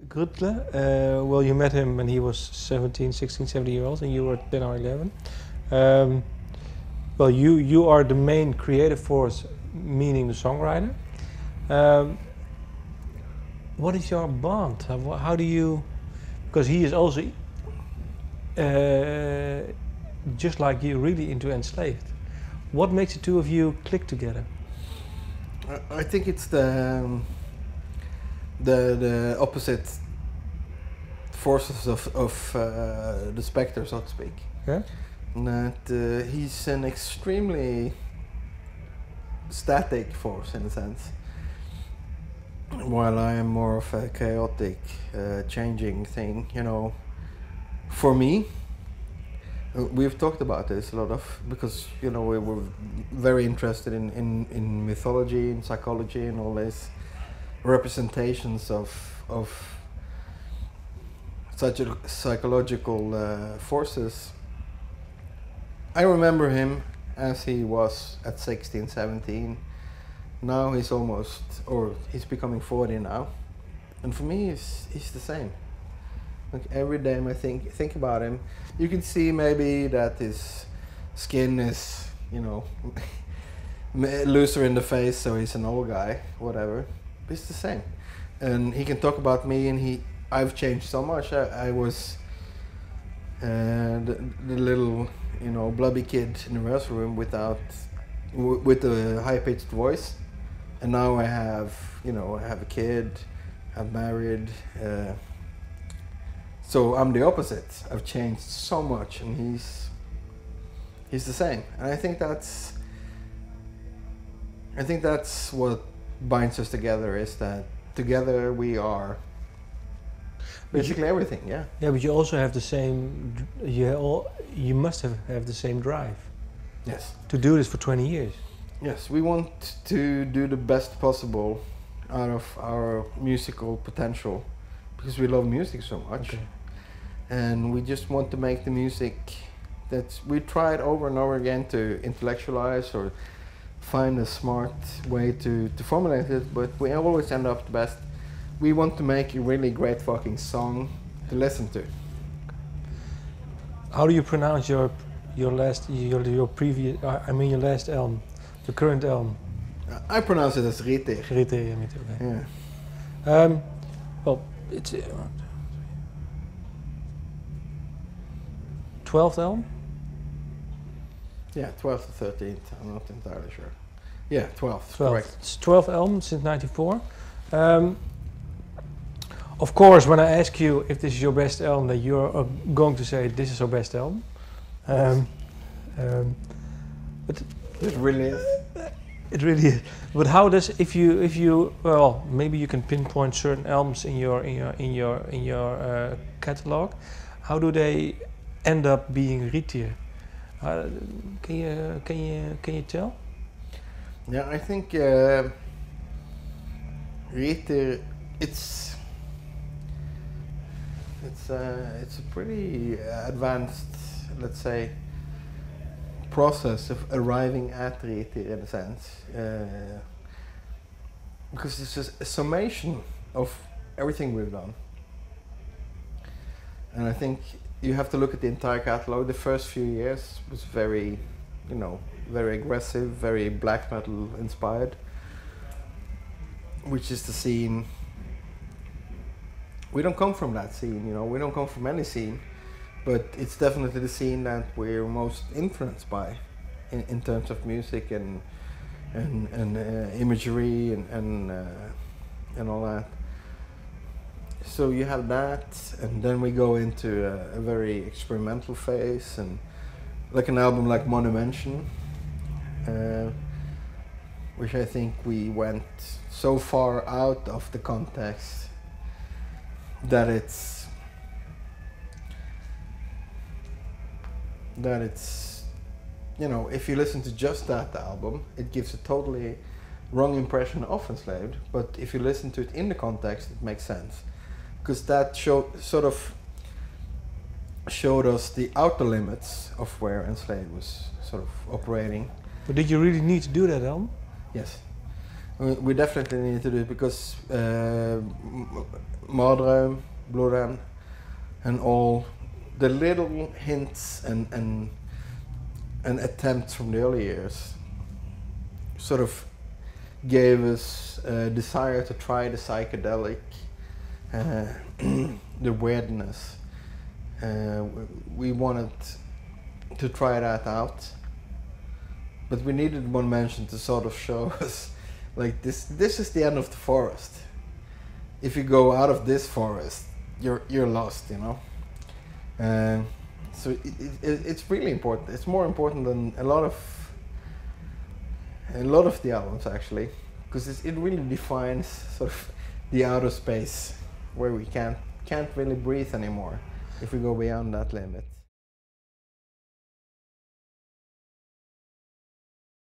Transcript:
Grutle. Well, you met him when he was 17, 16, 17 years old, and you were 10 or 11. Well, you are the main creative force, meaning the songwriter. What is your bond? How do you? Because he is also just like you, really into Enslaved. What makes the two of you click together? I think it's the opposite forces of the spectre, so to speak. Yeah. That he's an extremely static force in a sense, while I am more of a chaotic, changing thing. You know, for me, we've talked about this a lot of because we were very interested in mythology and psychology and all these representations of such psychological forces. I remember him as he was at 16, 17. Now he's he's becoming 40 now. And for me, he's the same. Like every day I think about him, you can see maybe that his skin is, looser in the face, so he's an old guy, whatever. But it's the same. And he can talk about me, and I've changed so much. I was the little, blubby kid in the rehearsal room with a high-pitched voice, and now I have a kid, I'm married, so I'm the opposite. I've changed so much, and he's the same. And I think that's what binds us together, is that together we are basically everything. Yeah. Yeah, but you also have the same. You must have the same drive. Yes. To do this for 20 years. Yes, we want to do the best possible out of our musical potential because we love music so much. Okay. And we just want to make the music that we tried over and over again to intellectualize or find a smart way to formulate it, but we always end up the best. We want to make a really great fucking song to listen to. How do you pronounce your last album, the current album? I pronounce it as RIITIIR. RIITIIR, me too. Okay. Yeah. Well, it's 12th album? Yeah, 12th or 13th. I'm not entirely sure. Yeah, 12th. 12th. Correct. It's 12th album since '94. Of course, when I ask you if this is your best album, that you're going to say this is our best album. But it really is. It really is. But how does if you well, maybe you can pinpoint certain albums in your catalog. How do they end up being RIITIIR? Can you tell? Yeah, I think RIITIIR, it's a pretty advanced, let's say, process of arriving at RIITIIR in a sense, because it's just a summation of everything we've done. And I think you have to look at the entire catalog. The first few years was very, very aggressive, very black metal inspired, which is the scene. We don't come from that scene, we don't come from any scene, but it's definitely the scene that we're most influenced by in terms of music and imagery and all that. So you have that, and then we go into a very experimental phase, and like an album like Monumention, which I think we went so far out of the context that it's if you listen to just that album, it gives a totally wrong impression of Enslaved, but if you listen to it in the context, it makes sense. Because that sort of showed us the outer limits of where Enslaved was sort of operating. But did you really need to do that album? Yes. We definitely need to do it because Mardrøm, Blodrem, and all the little hints and attempts from the early years sort of gave us a desire to try the psychedelic, the weirdness. We wanted to try that out, but we needed one mention to sort of show us, like, this is the end of the forest. If you go out of this forest, you're lost, you know. So it's really important. It's more important than a lot of the albums, actually, because it really defines sort of the outer space where we can't really breathe anymore if we go beyond that limit.